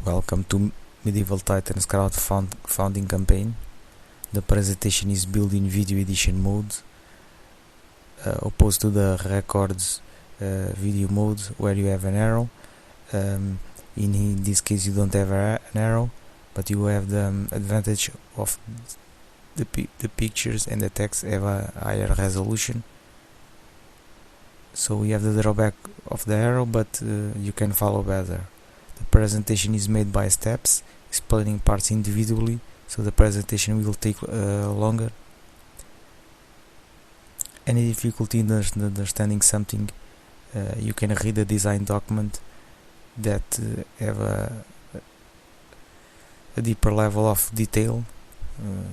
Welcome to Medieval Titans crowdfunding campaign. The presentation is built in video edition mode, opposed to the records video mode where you have an arrow. In this case you don't have an arrow, but you have the advantage of the pictures and the text have a higher resolution. So we have the drawback of the arrow, but you can follow better. The presentation is made by steps, explaining parts individually, so the presentation will take longer. Any difficulty in understanding something, you can read the design document that have a deeper level of detail.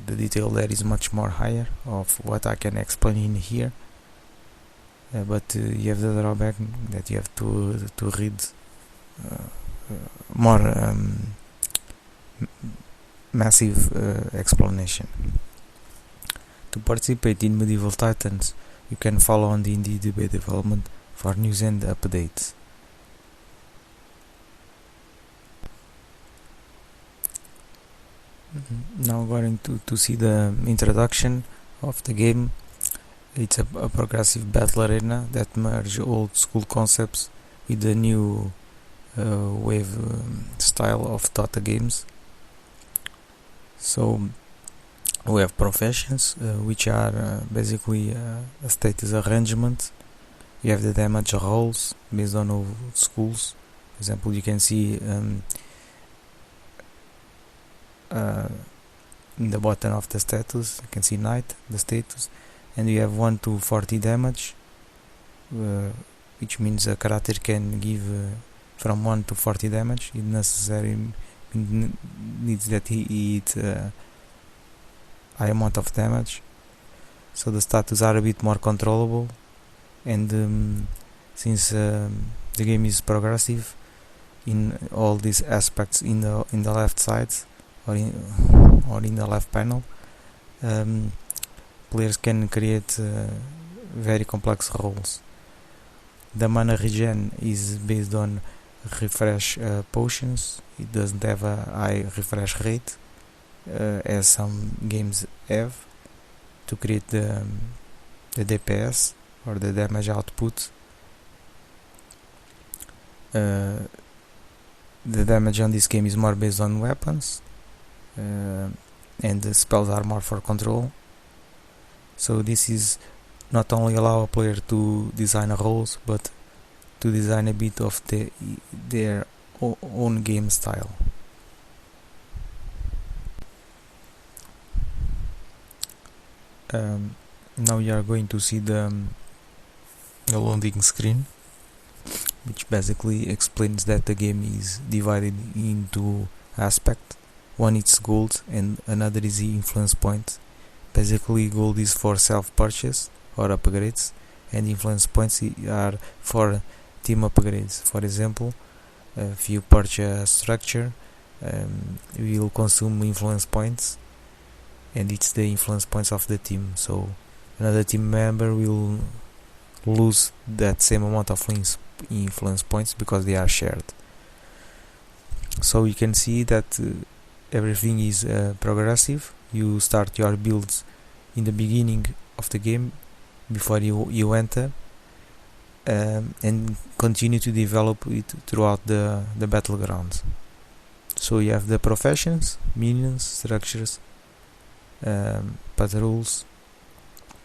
The detail there is much more higher of what I can explain in here. But you have the drawback that you have to read more massive explanation. To participate in Medieval Titans, you can follow on the Indie debate development for news and updates. Now going to see the introduction of the game. It's a progressive battle arena that merges old school concepts with the new wave style of DOTA games. So we have professions, which are basically a status arrangement. You have the damage rolls based on old schools. For example, you can see in the bottom of the status, you can see knight, the status, and you have 1 to 40 damage, which means a character can give from 1 to 40 damage. It necessarily needs that he eat high amount of damage, so the status are a bit more controllable. And since the game is progressive in all these aspects, in the left side or in the left panel, players can create very complex roles. The mana regen is based on refresh potions. It doesn't have a high refresh rate as some games have, to create the DPS or the damage output. The damage on this game is more based on weapons, and the spells are more for control. So this is not only allow a player to design roles, but to design a bit of their own game style. Now you are going to see the loading screen, which basically explains that the game is divided into aspects. One is gold and another is the influence point. Basically, gold is for self-purchase or upgrades, and influence points are for team upgrades. For example, if you purchase a structure, you will consume influence points, and it's the influence points of the team. So another team member will lose that same amount of influence points because they are shared. So you can see that everything is progressive. You start your builds in the beginning of the game before you enter, and continue to develop it throughout the battlegrounds. So you have the professions, minions, structures, patrols,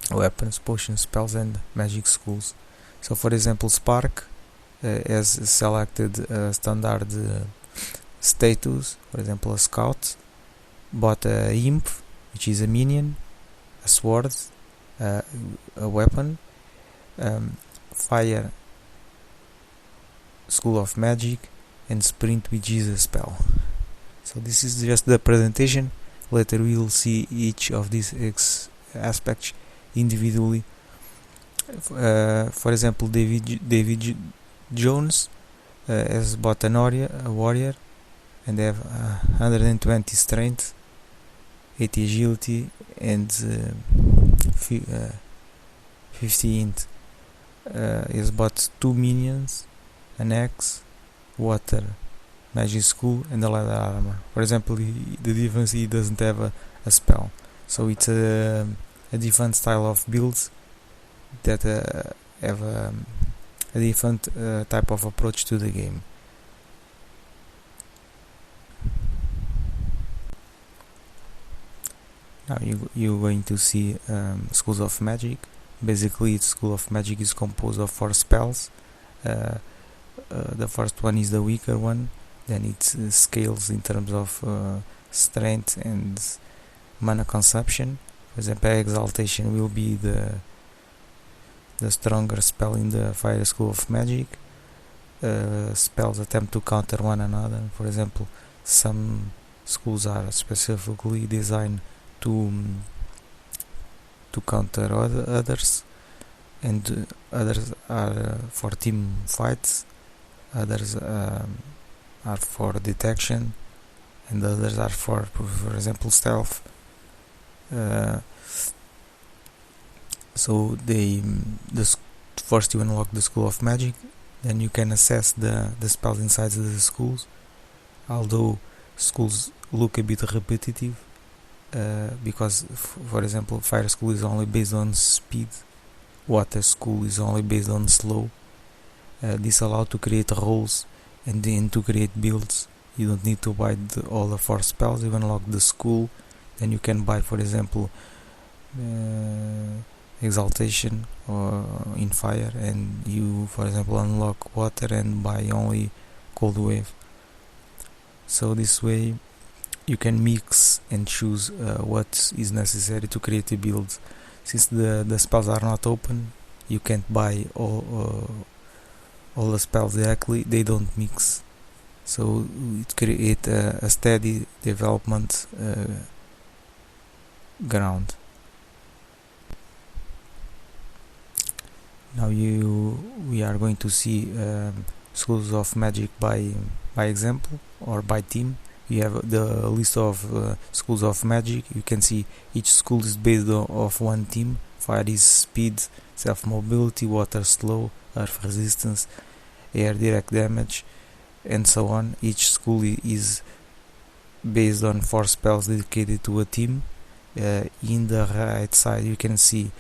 weapons, potions, spells, and magic schools. So for example, Spark has selected standard status, for example a scout, bought a imp, which is a minion, a sword, a weapon, fire, school of magic, and sprint, which is a spell. So this is just the presentation. Later we will see each of these aspects individually. For example, David Jones has bought a warrior, and they have 120 strength, 80 agility, and 50 int. He has bought 2 minions, an axe, water, magic school, and the leather armor. For example, the difference, he doesn't have a spell, so it's a different style of builds that have a different type of approach to the game. Now you're going to see schools of magic. Basically, each school of magic is composed of 4 spells. The first one is the weaker one, then it scales in terms of strength and mana consumption. For example, exaltation will be the stronger spell in the fire school of magic. Spells attempt to counter one another. For example, some schools are specifically designed to counter others, and others are for team fights, others are for detection, and others are for example, stealth. So first you unlock the school of magic, then you can assess the spells inside the schools. Although schools look a bit repetitive, because for example, fire school is only based on speed, water school is only based on slow. This allows to create roles and then to create builds. You don't need to buy all the 4 spells. You unlock the school, then you can buy, for example, exaltation or in fire, and you, for example, unlock water and buy only cold wave. So this way you can mix and choose what is necessary to create a build. Since the spells are not open, you can't buy all the spells directly. They don't mix, so it creates a steady development ground. Now we are going to see schools of magic by example or by team. You have the list of schools of magic. You can see each school is based off one team. Fire is speed, self-mobility, water slow, earth resistance, air direct damage, and so on. Each school is based on 4 spells dedicated to a team. In the right side you can see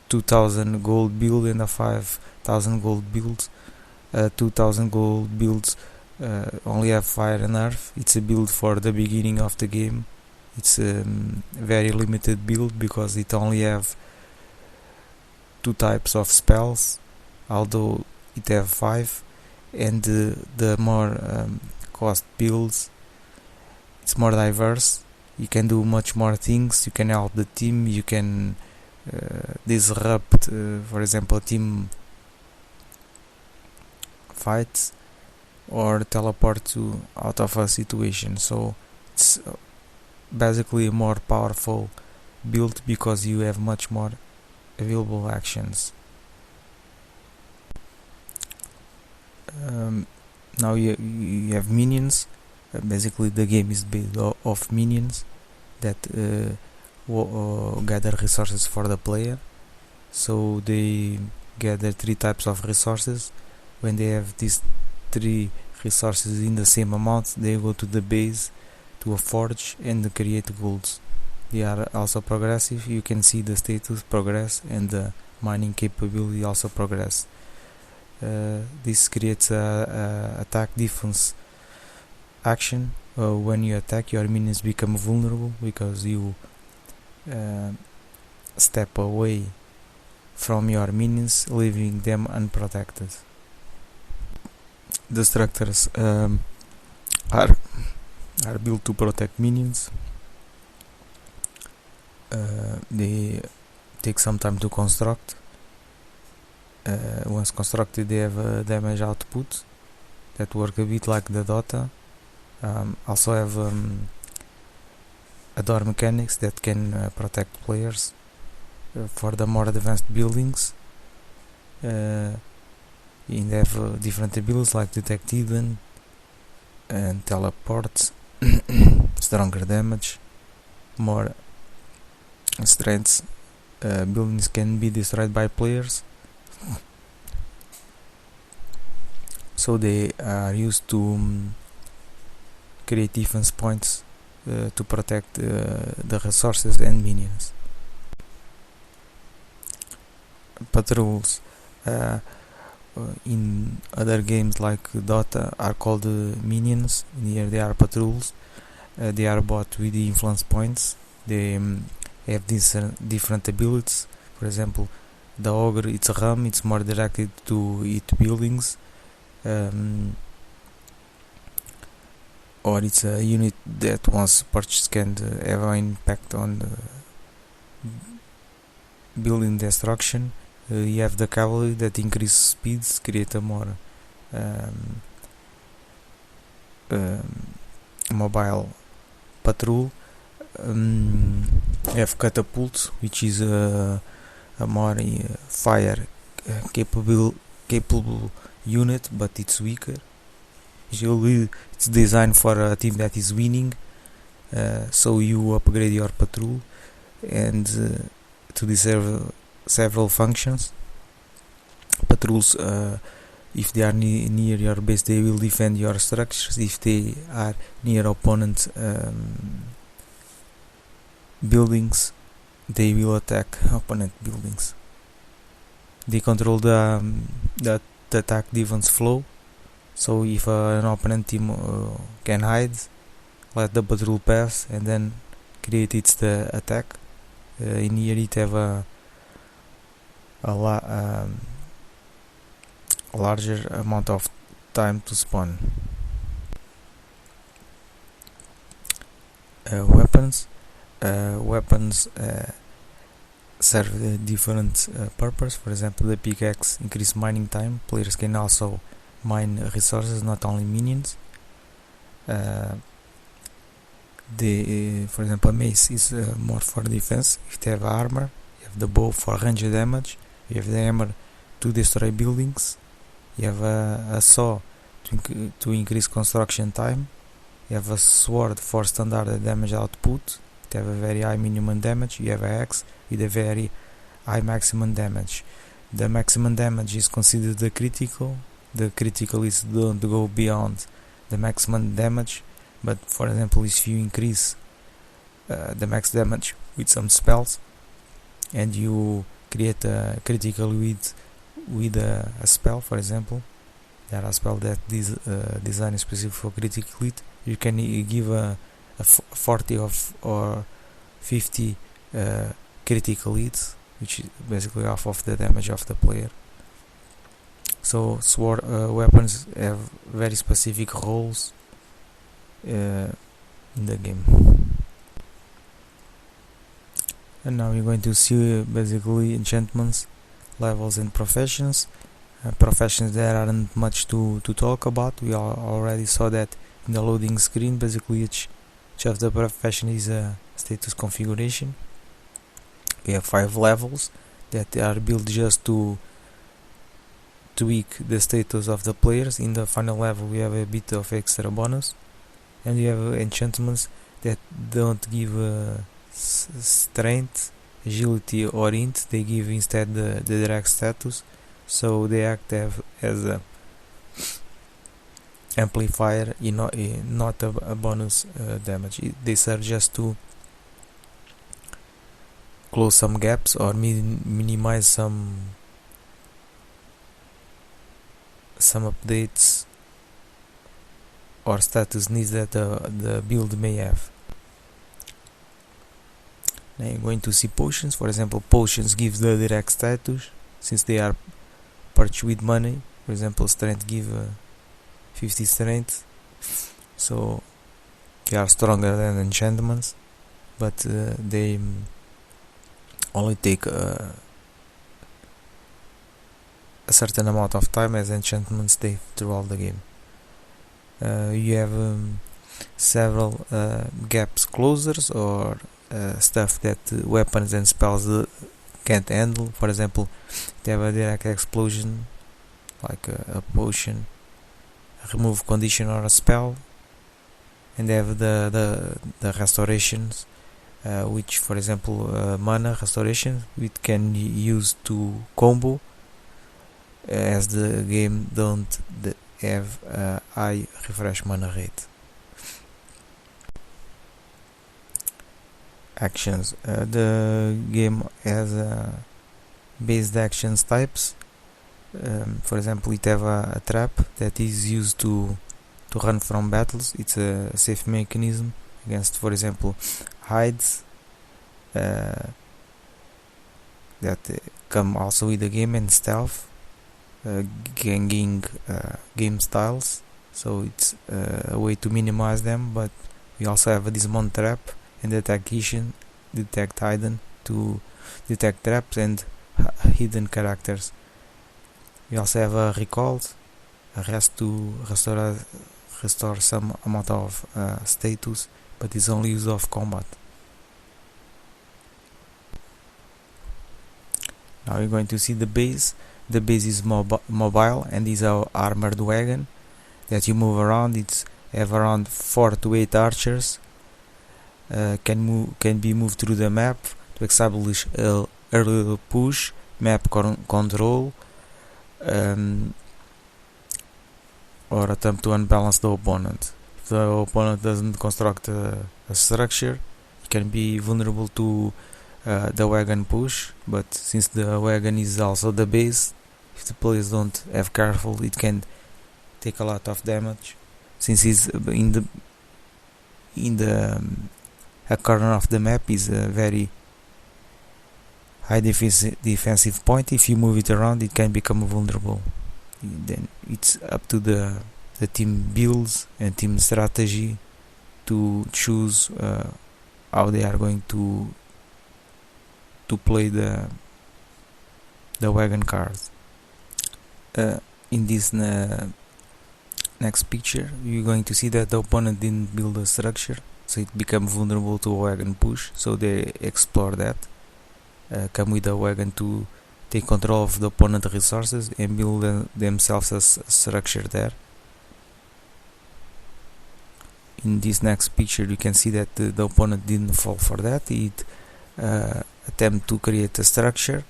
2000 gold build and a 5000 gold build. 2000 gold builds only have fire and earth. It's a build for the beginning of the game. It's a very limited build because it only have 2 types of spells, although it have 5. And the more cost builds, it's more diverse. You can do much more things. You can help the team. You can disrupt, for example, team fights, or teleport to out of a situation. So it's basically a more powerful build because you have much more available actions. Now you have minions. Basically the game is based off minions that gather resources for the player. So they gather 3 types of resources. When they have these 3 resources in the same amount, they go to the base, to a forge, and create golds. They are also progressive. You can see the status progress and the mining capability also progress. This creates a attack defense action. When you attack, your minions become vulnerable because you step away from your minions, leaving them unprotected. The structures are built to protect minions. They take some time to construct. Once constructed, they have a damage output that work a bit like the DOTA. Also have a door mechanics that can protect players for the more advanced buildings. And they have different abilities like detect hidden and teleport, stronger damage, more strengths. Buildings can be destroyed by players. so they are used to create defense points to protect the resources and minions. Patrols in other games like DOTA are called minions. Here they are patrols. They are bought with the influence points. They have these different abilities. For example, the ogre, it's a ram, it's more directed to hit buildings, or it's a unit that once purchased can have an impact on building destruction. You have the cavalry that increase speeds, create a more mobile patrol. You have catapults, which is a more fire capable unit, but it's weaker. Usually it's designed for a team that is winning, so you upgrade your patrol and to deserve several functions. Patrols, if they are near your base, they will defend your structures. If they are near opponent buildings, they will attack opponent buildings. They control the attack defense flow. So if an opponent team can hide, let the patrol pass and then create the attack. In here it have a larger amount of time to spawn. Weapons serve a different purpose. For example, the pickaxe increase mining time. Players can also mine resources, not only minions. For example, mace is more for defense. If they have armor, you have the bow for range damage. You have the hammer to destroy buildings. You have a saw to increase construction time. You have a sword for standard damage output. You have a very high minimum damage. You have an axe with a very high maximum damage. The maximum damage is considered the critical. The critical is don't go beyond the maximum damage. But for example, if you increase the max damage with some spells and you create a critical with a spell, for example, there are spells that design specific for critical hit. You can give a 40 or 50 critical hits, which is basically half of the damage of the player. So sword weapons have very specific roles in the game. And now we're going to see basically enchantments, levels and professions. Professions there aren't much to talk about. We already saw that in the loading screen. Basically each of the profession is a status configuration. We have 5 levels that are built just to tweak the status of the players. In the final level we have a bit of extra bonus, and we have enchantments that don't give strength, agility or int. They give instead the direct status, so they act as a amplifier, not a bonus damage. They serve just to close some gaps or minimize some updates or status needs that the build may have. Now you're going to see potions. For example, potions give the direct status since they are purchased with money. For example, strength give 50 strength, so they are stronger than enchantments, but they only take a certain amount of time, as enchantments take throughout the game. You have several gaps closers or stuff that weapons and spells can't handle. For example, they have a direct explosion, like a potion, a remove condition or a spell, and they have the restorations, which, for example, mana restoration, which can use to combo, as the game have a high refresh mana rate. Actions. The game has based actions types. For example, it have a trap that is used to run from battles. It's a safe mechanism against, for example, hides that come also with the game, and stealth, ganging game styles. So it's a way to minimize them, but we also have a dismount trap and detect hidden to detect traps and hidden characters. We also have a recalled, a rest to restore some amount of status, but it's only used of combat. Now you're going to see the base. The base is mobile and is our armored wagon that you move around. It's have around 4 to 8 archers. Can be moved through the map to establish early push, map control, or attempt to unbalance the opponent. If the opponent doesn't construct a structure, it can be vulnerable to the wagon push, but since the wagon is also the base, if the players don't have careful, it can take a lot of damage. Since it's in a corner of the map is a very high defensive point. If you move it around, it can become vulnerable. Then it's up to the team builds and team strategy to choose how they are going to play the wagon cards. In this next picture, you're going to see that the opponent didn't build a structure, so it became vulnerable to a wagon push. So they explore that, come with a wagon to take control of the opponent resources and build themselves a structure there. In this next picture, you can see that the opponent didn't fall for that. It attempt to create a structure,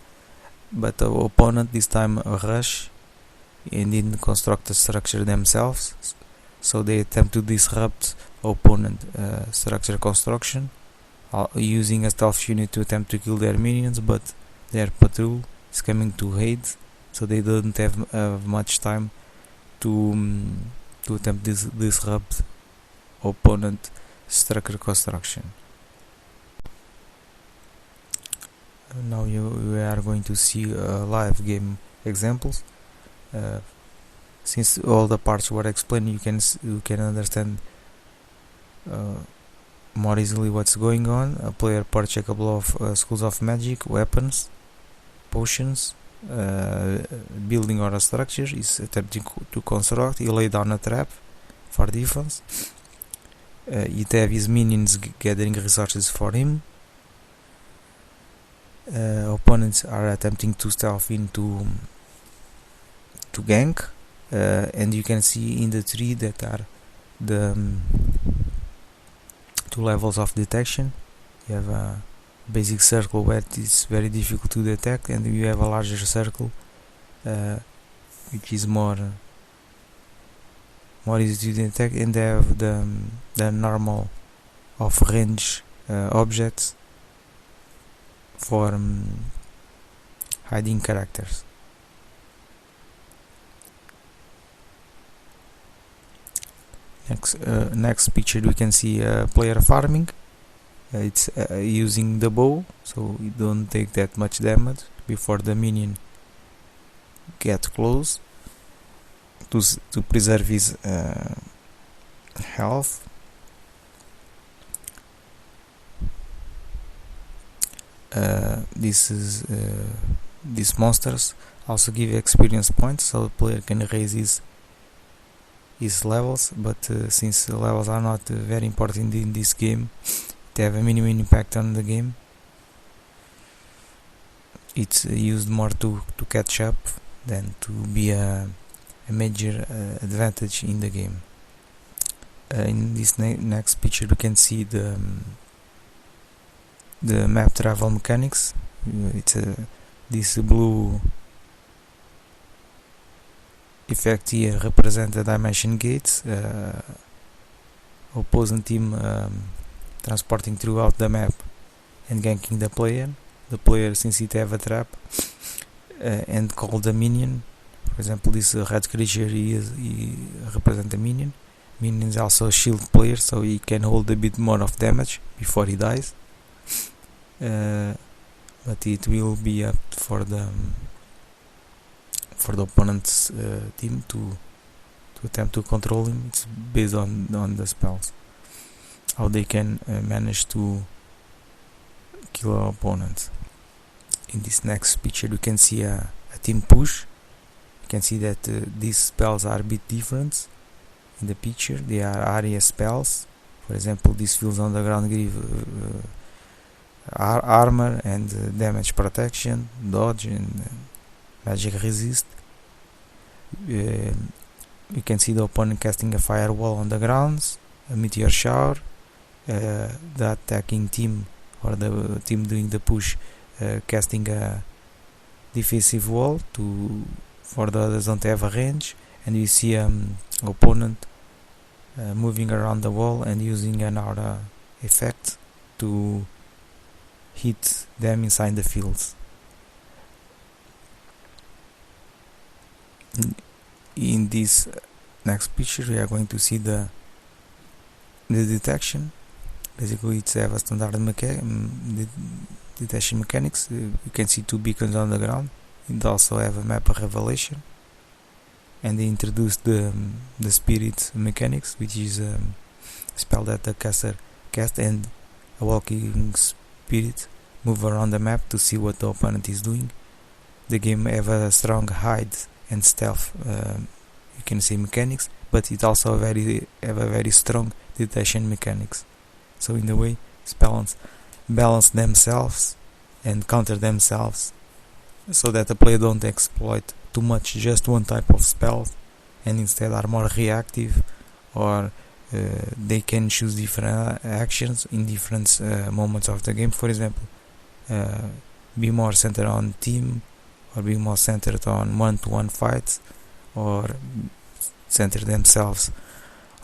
but the opponent this time rush and didn't construct a structure themselves, so they attempt to disrupt opponent structure construction using a stealth unit to attempt to kill their minions, but their patrol is coming to aid, so they don't have much time to attempt disrupt opponent structure construction. Now we are going to see live game examples. Since all the parts were explained, you can understand more easily what's going on. A player purchase a couple of schools of magic, weapons, potions, building or a structure is attempting to construct. He lay down a trap for defense. It have his minions gathering resources for him. Opponents are attempting to stealth into to gank, and you can see in the tree that are the 2 levels of detection. You have a basic circle where it is very difficult to detect, and you have a larger circle which is more easy to detect, and they have the normal of range objects for hiding characters. Next picture, we can see player farming. It's using the bow, so you don't take that much damage before the minion get close to preserve his health. These monsters also give experience points, so the player can raise his levels, but since the levels are not very important in this game, they have a minimum impact on the game. It's used more to catch up than to be a major advantage in the game. In this next picture, you can see the map travel mechanics. It's this blue effect here represent the dimension gates, opposing team transporting throughout the map and ganking the player. The player, since it have a trap, and call the minion. For example, this red creature he represent a minion. Minion is also a shield player, so he can hold a bit more of damage before he dies. But it will be up for the opponent's team to attempt to control him. It's based on the spells, how they can manage to kill our opponents. In this next picture we can see a team push. You can see that these spells are a bit different in the picture. They are area spells. For example, this feels on the ground give armor and damage protection, dodge and magic resist. You can see the opponent casting a firewall on the grounds, a meteor shower, the attacking team or the team doing the push casting a defensive wall for the others don't have a range, and you see opponent moving around the wall and using an aura effect to hit them inside the fields. In this next picture we are going to see the detection. Basically it's have a standard detection mechanics. You can see two beacons on the ground. It also have a map of revelation, and they introduced the spirit mechanics, which is a spell that the caster cast and a walking spirit move around the map to see what the opponent is doing. The game have a strong hide and stealth you can say mechanics, but it also have a very strong detection mechanics. So in the way spells balance themselves and counter themselves, so that the player don't exploit too much just one type of spell and instead are more reactive, or they can choose different actions in different moments of the game. For example, be more centered on team, or be more centered on one-to-one fights, or center themselves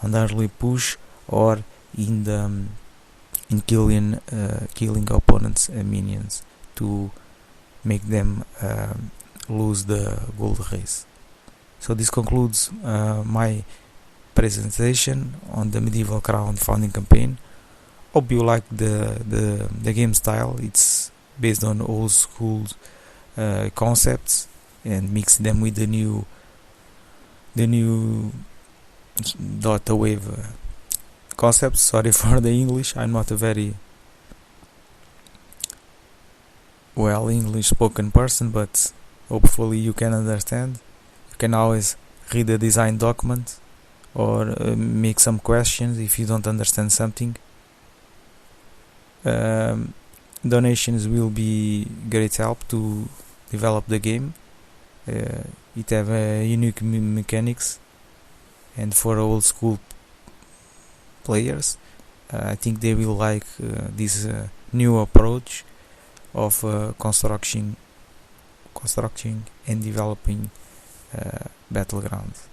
on the early push, or in killing opponents' minions to make them lose the gold race. So this concludes my presentation on the Medieval crowdfunding campaign. Hope you like the game style. It's based on old school concepts and mix them with the new DOTA wave concepts. Sorry for the English, I'm not a very well English spoken person, but hopefully you can understand. You can always read the design document or make some questions if you don't understand something. Donations will be great help to develop the game. It have a unique mechanics, and for old school players I think they will like this new approach of constructing and developing battlegrounds.